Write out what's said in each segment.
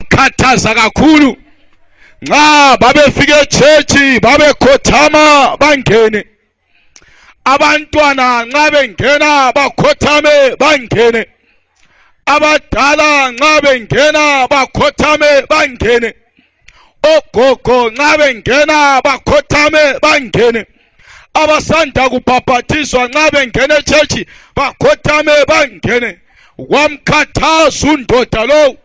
khathaza kakhulu nxa babefika echechi babekhothama bangene. Abantwana nxa bengena bakhothame bangene. Abadala nxa bengena bakhothame bangene. Ogogo nxa bengena bakhothame bangene. Abasanda kubhaphathizwa nxa bengena echechi bakhothame bangene. Wamkhathaza undoda lo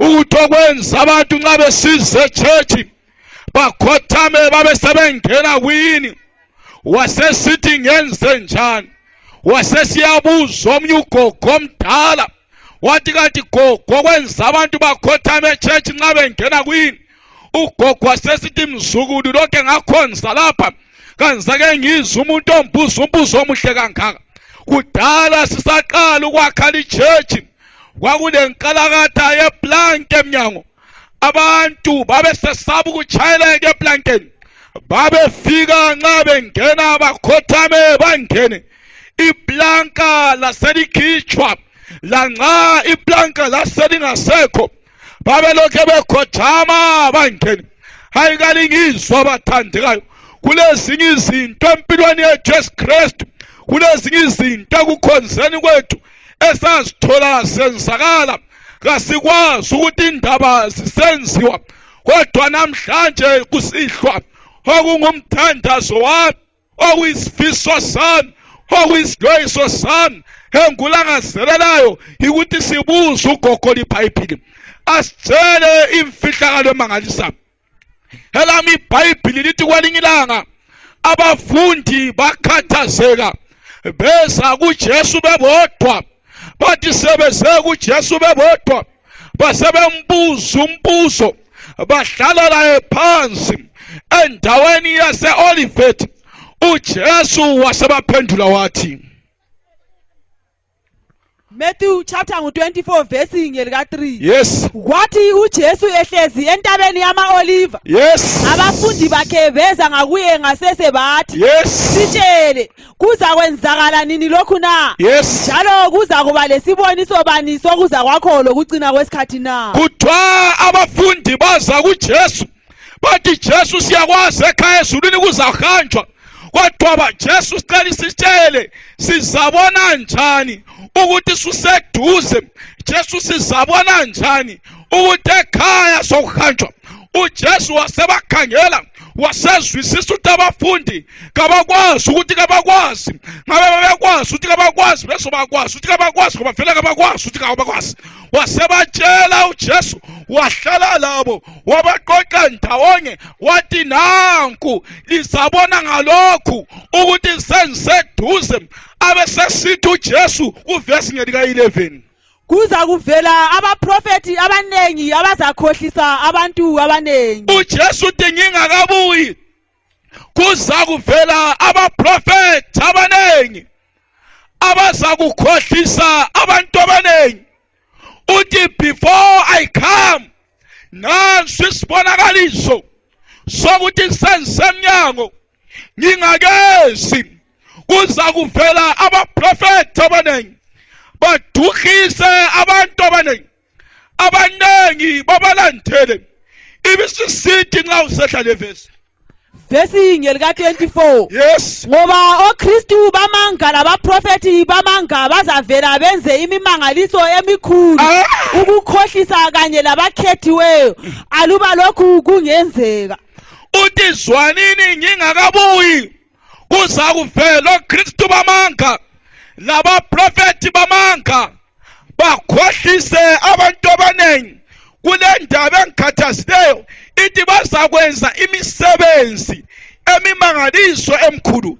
ukuthi okwenza abantu nxa besiza echechi bakhothame babe sebengena kwini. Wasesithi ngenze njani? Wasesiyabuza omnye ugogo omdala wathi kanti gogo okwenza abantu bakhothame echechi nxa bengena kwini? Ugogo wasesithi mzukulu lokhe ngakhonza lapha kanzake ngizwe umuntu ombuza umbuzo omuhle kangaka. Kudala sisaqala ukwakhala ichechi kwakulenkalakatha yeplank emnyango. Abantu babesesaba ukutshayeleka eplankeni. Babefika nxa bengena bakhothame bangene. Iplanka laselikhitshwa lanxa iplanka laselingasekho babelokhe bekhothama bangene. Hayi kalingizwa bathandekayo, kulezinye izinto empilweni yethu yesikristu, kulezinye izinto ekukhonzeni kwethu esazithola senzakala kasikwazi ukuthi indaba zisenziwa. Kodwa namhlanje kusihlwa okungumthandazo wami, okuyisifiso sami, okuyisiloyiso sami engulangazelelayo ukuthi sibuze ugogo liBhayibhili asitshele imfihlakalo emangalisayo. Elami iBhayibhili lithi kwelinye ilanga abafundi bakhathazeka beza kuJesu bebodwa. Bathi sebeze kuJesu bebodwa basebembuza umbuzo, bahlala laye phansi endaweni yase-Olivet. uJesu wasebaphendula wathi, Matthew chapter 24 verse lika 3. yes, Kwathi uJesu ehlezi entabeni yama-Oliva, yes, abafundi bakhe beza ngakuye ngasese bathi, yes, sitshele, kuza kwenzakala nini lokhu na? yes. Njalo kuza kuba lesiboniso bani sokuza kwakho lokucina kwesikhathi na? Kuthiwa abafundi baza kuJesu bathi, Jesu siyakwazi ekhaya ezulwini kuzahanjwa, kodwa Jesu sicela sitshele sizabona njani ukuthi suseduze? Jesu sizabona njani ukuthi ekhaya sokuhanjwa? uJesu wasebakhangela wasezwisisa ukuthi abafundi kabakwazi ukuthi kabakwazi. Ngabe bekwazi ukuthi kabakwazi bese bakwazi ukuthi kabakwazi ngoba vele kabakwazi ukuthi kabakwazi. Wasebatshela uJesu, wahlala labo wabaqoqa ndawonye wathi, nanku lizabona ngalokhu ukuthi sengiseduze. Abesesithi uJesu kuvesi ngelika 11, kuza kuvela abaprofeti abanengi abazakhohlisa abantu abanengi. uJesu uthi ngingakabuyi kuza kuvela abaprofeti abanengi abazakukhohlisa abantu abanengi. Uthi before I come, nansi isibonakaliso sokuthi sengisemnyango ngingakezi. Kuza kuvela abaprofeti abanengi badukhise abantu abanengi babalandele. Ibisisithi nxa usehla levesi Verse ngelika 24. yes, Ngoba oKristu bamanga labaprofeti bamanga bazavela benze imimangaliso emikhulu ukukhohlisa kanye labakhethiweyo aluba lokhu kungenzeka. uthi zwanini ngingakabuyi kuza kuvela oKristu bamanga labaprofeti bamanga bakhohlise abantu abanengi. Kule ndaba engikhathazileyo ithi bazakwenza imisebenzi emimangaliso emkhulu.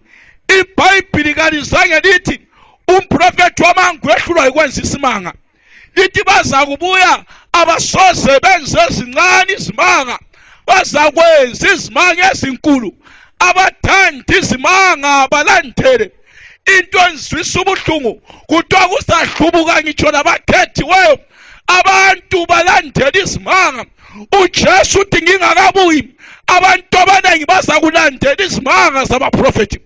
iBhayibhili kalizange lithi umprofeti wamanga wehlulwa ikwenza isimanga. Lithi bazakubuya abasoze benze ezincane izimanga, bazakwenza izimanga ezinkulu. Abathanda izimanga balandele. Into enzwisa ubuhlungu kuthiwa kusahlubuka ngitsho nabakhethiweyo abantu balandela izimanga. uJesu uthi ngingakabuyi abantu abanengi bazakulandela izimanga zabaprofeti.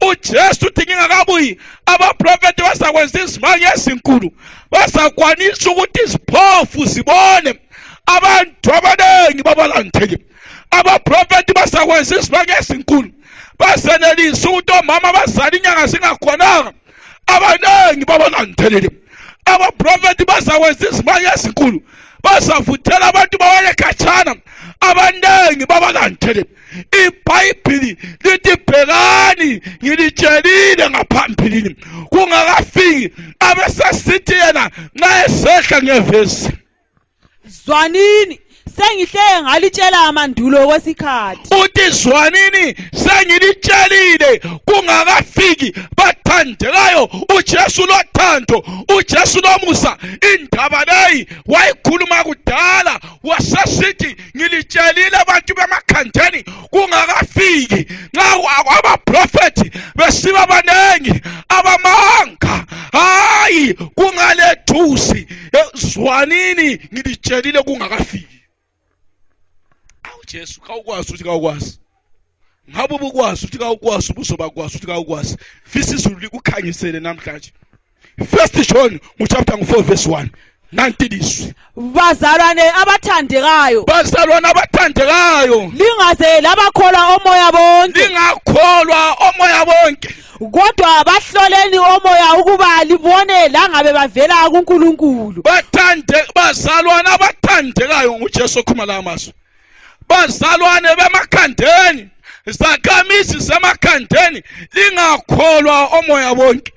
uJesu uthi ngingakabuyi abaprofeti bazakwenza izimanga ezinkulu, bazakwanisa ukuthi iziphofu zibone, abantu abanengi babalandeli abaprofeti basakwenza isibanga esinkulu basenelisa ukuthi omama bazala inyanga zingakhonanga abanengi babalandeli abaprofeti basakwenza isibanga esinkulu basavuthela abantu bawele khatshana abanengi babalandeli iBhayibheli lithi bhekani ngilitshelile ngaphambilini kungakafiki abesesithi yena nxa esehla ngevesi zwanini sengihle ngalitshela amandulo kwesikhathi uthi zwanini sengilitshelile kungakafiki bathandekayo uJesu lothando uJesu lomusa indaba leyi wayikhuluma kudala wasesithi ngilitshelile abantu bemakhandeni kungakafiki nxa abaprofeti besiba banengi abamanga hayi kungalethusi zwanini ngilitshelile kungakafiki Jesu kawukwazi uthi kawukwazi ngabe ubukwazi uthi kawukwazi ubuzobakwazi uthi kawukwazi fisa izulu likukhangisele namhlanje 1 John chapter 4 verse 1 nanti lizwi bazalwane abathandekayo lingaze labakholwa omoya bonke kodwa bahloleni omoya ukuba libone langabe bavela kuNkulunkulu bazalwane abathandekayo nguJesu okhuluma la amazwi bazalwane bemakhandeni zakamisi zemakhandeni lingakholwa omoya bonke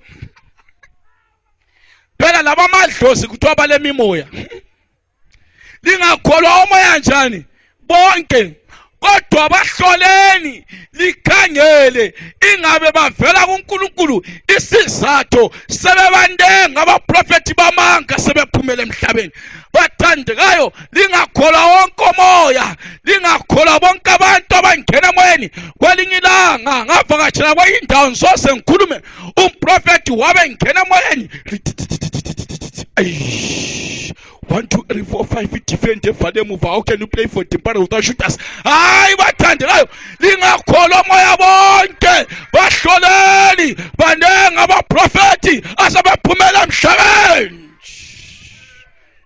phela laba madlozi kuthiwa balemimoya lingakholwa omoya njani bonke kodwa bahloleni likhangele ingabe bavela kuNkulunkulu isizathu sebebandenga abaprofeti bamanga sebephumela emhlabeni bathandekayo lingakholwa wonke omoya lingakholwa bonke abantu abangena emoyeni kwelinye ilanga ngavakatshela kwenye indawo ngizose ngikhulume umprofeti wabe ngena emoyeni 1 2 3 4 5 different evale muva how can you play for timpara without shooters hayi bathandekayo lingakholwa moya bonke bahloleni banenga abaprofeti asebephumela emhlabeni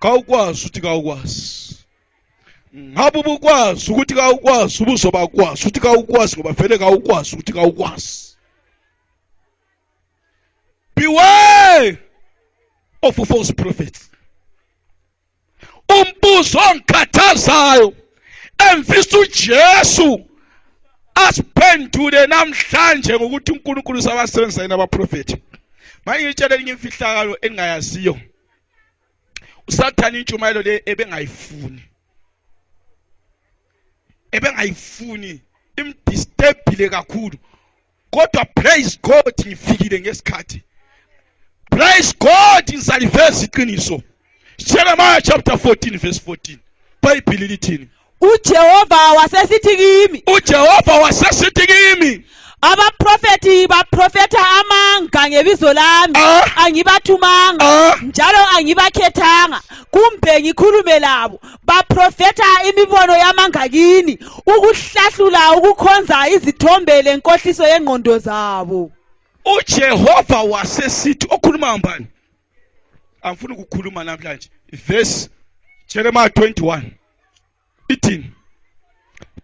kawukwazi uthi kawukwazi ngabe ubukwazi ukuthi kawukwazi ubuzobakwazi uthi kawukwazi ngoba vele kawukwazi ukuthi kawukwazi beware of false prophets umbuzo ongikhathazayo emfisa uJesu asiphendule namhlanje ngokuthi uNkulunkulu sabasebenzisa nabaprofeti manje ngitshela elinye imfihlakalo engayaziyo uSathane intshumayelo le ebengayifuni imdisturbile kakhulu kodwa praise God ngifikile ngesikhathi praise God ngisaliveza iqiniso Jeremiah chapter 14 verse 14 Bible lithini uJehova wasesithi kimi abaprofeti baprofeta amanga ngebizo lami angibathumanga njalo angibakhethanga kumbe ngikhulume labo baprofeta imibono yamanga kini ukuhlahlula ukukhonza izithombe lenkohliso yengqondo zabo uJehova wasesithi okhuluma ngani Amfuna ukukhuluma namhlanje verse Jeremiah 21 ithini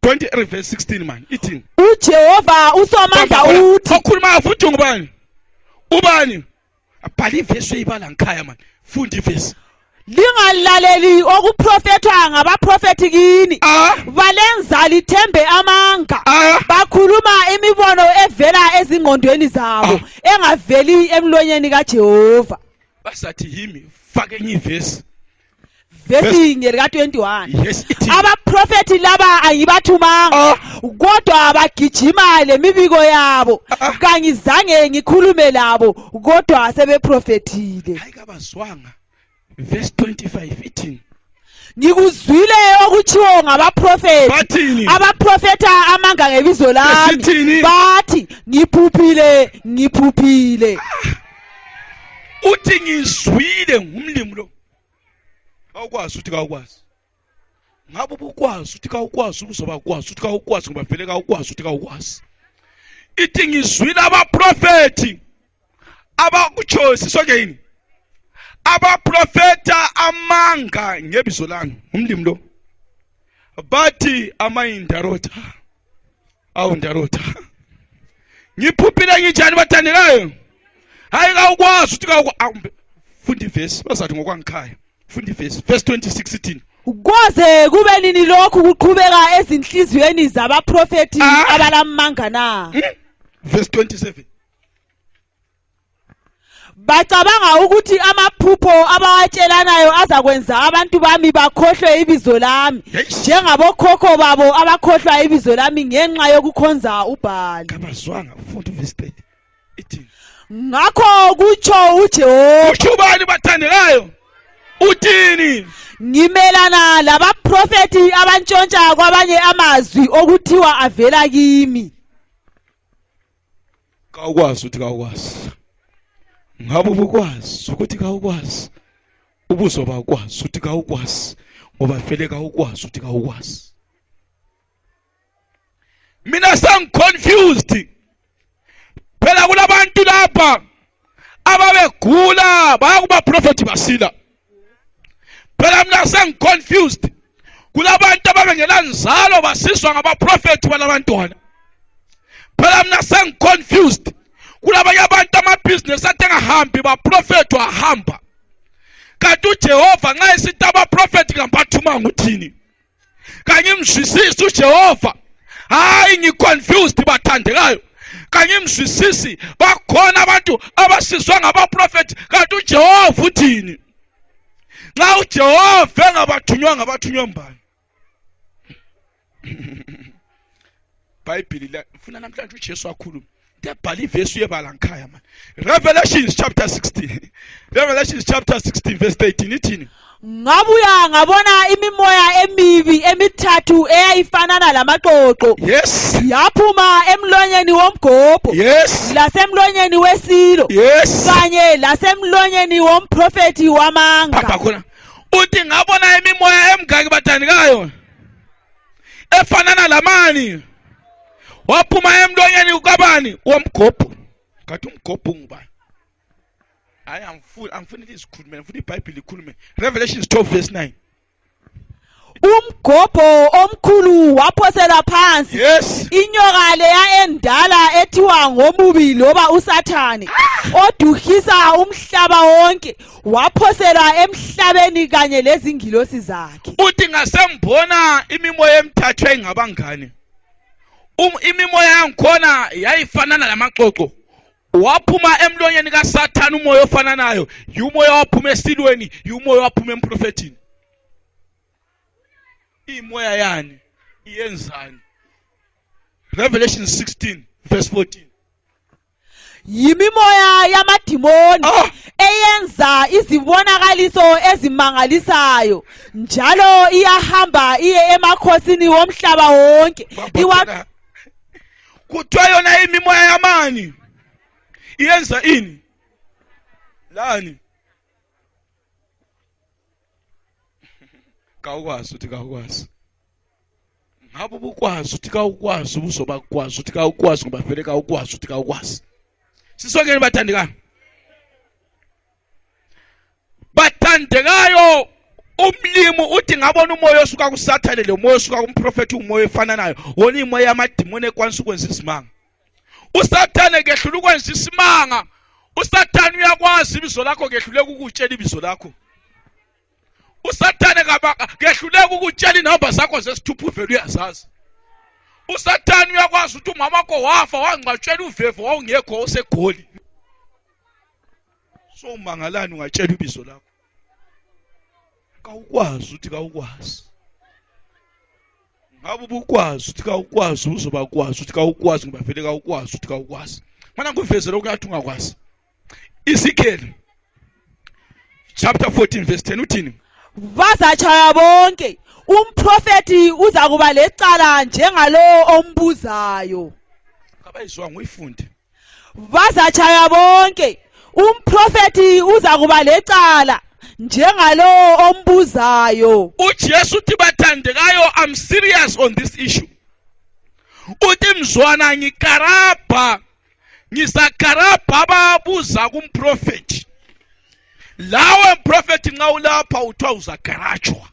20 verse 16 man ithini uJehova usomandla uthi okhuluma futhi ngubani ubani abhali verse uyibala ngikhaya man funda iverse lingalaleli okuprofethwa ngabaprofeti kini balenza lithembe amanga bakhuluma imibono evela ezingqondweni zabo engaveli emlonyeni kaJehova basathi yimi fake nyivesi verse lika 21 yes abaprofeti laba angibathumanga kodwa bagijima lemibiko yabo kangizange ngikhulume labo kodwa sebeprofetile hayi kabazwanga verse 25 ithini ngikuzwile okuchiwo ngabaprofeti abaprofeta amanga ngebizo lami bathi ngiphuphile uthi ngizwile ngumlimi lo awukwazi uthi kawukwazi ngabe ubukwazi uthi kawukwazi ubuzobakwazi uthi kawukwazi ngoba vele kawukwazi uthi kawukwazi ithi ngizwile abaprofeti abakuchosi sonke yini abaprofeta amanga ngebizo lami umlimi lo bathi amayindarota awundarota ngiphuphile nginjani bathandekayo hayi kawukwazi uthi funda ivesi bazathi ngokwangikhaya funda ivesi verse 26 ithini kwaze kube nini lokhu kuqhubeka ezinhliziyweni zabaprofeti abalamanga na verse 27 bacabanga ukuthi amaphupho abawatshelanayo azakwenza abantu bami bakhohlwe ibizo lami njengabokhokho babo abakhohlwa ibizo lami ngenxa yokukhonza uBhali kabazwanga funda verse 30 ithini ngakho kutsho uJehova ushubani bathandekayo uthini ngimelana labaprofeti abantshontsha kwabanye amazwi okuthiwa avela kimi kawukwazi uthi kawukwazi ngabe ubukwazi ukuthi kawukwazi ubuzoba ukwazi ukuthi kawukwazi ngoba vele kawukwazi ukuthi kawukwazi mina sengiconfused phela kulabantu lapha ababegula bayakuba prophet basila phela mina sengiconfused kulabantu ababengela nzalo basiswa ngabaprofeti balabantwana phela mina sengiconfused kulabanye abantu amabhizinesi atengahambi baprofeti wahamba kanti uJehova nxa esithi abaprofeti kampathuma nguthini kanye mzwisisi uJehova hayi ngiconfused bathandekayo kanye mzwisisi bakhona abantu abasiswa ngabaprofeti kanti uJehova uthini nxa uJehova engabathunywa ngabathunywa mbani Bible la ufuna namhlanje uJesu akhuluma Debhali ivesi uyebala ngikhaya man Revelations chapter 16 Revelations chapter 16 verse 18 ithini ngabuya ngabona imimoya emibi emithathu eyayifanana lamaqoqo yes yaphuma emlonyeni womgobho yes lasemlonyeni wesilo yes kanye lasemlonyeni womprofeti wamanga papa khona uthi ngabona imimoya emgaki bathandekayo efanana lamani waphuma emlonyeni ukabani womgobho kathi umgobho ngubani hayi angifuni isikhulume ngifuna iBhayibheli ikhulume Revelations 12 verse 9 umgobho omkhulu waphosela phansi yes inyoka leya endala ethiwa ngomubi loba uSathane oduhisa umhlaba wonke waphosela emhlabeni kanye lezingilosi zakhe uthi ngasembona imimoya emithathu engabangane imimoya yangikhona yayifanana lamaqoqo waphuma emlonyeni kaSathane umoya ofananayo umoya waphuma esilweni umoya waphuma emprofetini imoya yani iyenzani Revelation 16 verse 14 yimimoya yamadimoni eyenza izibonakaliso ezimangalisayo njalo iyahamba iye emakhosini womhlaba wonke kuthiwa yona imimoya yamani iyenza ini lani kawukwazi uthi kawukwazi ngabe ubukwazi uthi kawukwazi ubuzoba kwazi uthi kawukwazi ngoba vele kawukwazi uthi kawukwazi sisongeni bathandekayo umlimo uthi ngabona umoya osuka kuSathane lo moya osuka kumprofeti umoya efananayo wona imoya yamadimoni ekwanisa ukwenza isimanga uSathane kehlula ukwenza isimanga uSathane uyakwazi ibizo lakho kehluleka ukutshela ibizo lakho uSathane kehluleka ukutshela inamba zakho zesithupha uvela uyazazi uSathane uyakwazi ukuthi umama wakho wafa wangcatshela uvevo wawungekho osegoli so umangalani ungatshela ibizo lakho kawukwazi ukuthi kawukwazi ngabe ubukwazi ukuthi kawukwazi uzoba kwazi ukuthi kawukwazi ngoba vele kawukwazi ukuthi kawukwazi mana ngivezela ukuthi ungakwazi Ezekiel chapter 14 verse 10 uthini bazatshaya bonke umprofeti uza kuba lecala njengalo ombuzayo kabayizwa ngoyifunde bazatshaya bonke umprofeti uza kuba lecala njengalo ombuzayo uJesu uthi bathandekayo I'm serious on this issue uthi mzwana ngisakarabha ababuza kumprofeti lawe mprofeti nxa ulapha uthiwa uzagarajwa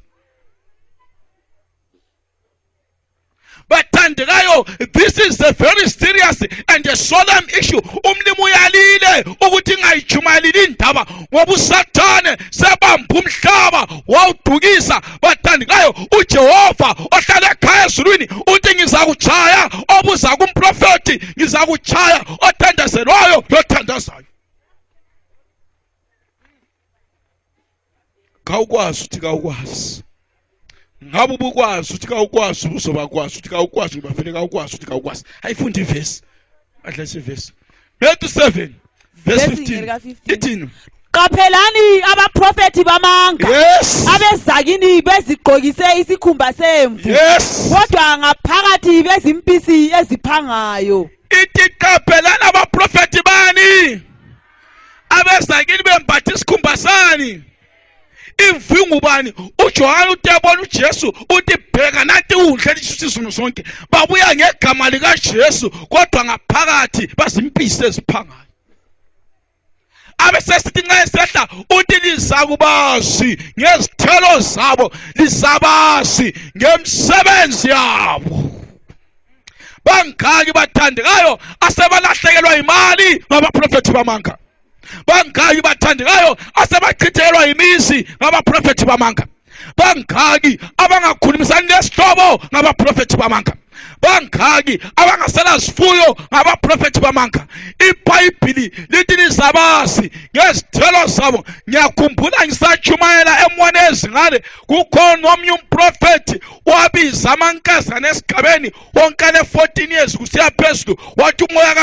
bathandekayo, this is a very serious and a solemn issue. Umlimi uyalile ukuthi ngayijumayelile indaba ngoba uSathane sebamba umhlaba wawudukisa. Bathandekayo, uJehova ohlala ekhaya ezulwini uthi ngizakutshaya obuza kumprofeti, ngizakutshaya othandazelwayo lothandazayo. Kawukwazi uthi kawukwazi. Ngabe ubukwazi uthi kawukwazi uzobakwazi uthi kawukwazi ngibafele kawukwazi uthi kawukwazi. Ayifundi ivesi. Adlala ivesi. Matthew 7 verse 15. Ithini? Qaphelani abaprofeti bamanga. Yes. Abezakini bezigqokise isikhumba semvu. Yes. Kodwa ngaphakathi bezimpisi eziphangayo. Ithi qaphelani abaprofeti bani? Abezakini bembatha isikhumba sani. Imvingu bani? uJohane utebona uJesu uthi bheka nathi uhle isizwe sonke. Babuya ngegama lika Jesu kodwa ngaphakathi bazimpisi eziphangayo. Abesesithi nxa esehla uthi lizakubazi ngezithelo zabo, lizabazi ngemsebenzi yabo. Bangaki bathandekayo asebalahlekelwa imali ngabaprofeti bamanga. Bangaki bathandekayo asebachithelwa imizi ngabaprofeti bamanga. Bangaki abangakhulumisani nesihlobo ngabaprofeti bamanga. Bangaki abangasela sifuyo ngabaprofeti bamanga. iBhayibhili lithi lizabazi ngezithelo zabo. Ngiyakhumbula ngisatshumayela emweni ezingane kukhona omnye umprofeti wabiza amankazana esigabeni wonke 14 years kusiya phezulu wathi umoya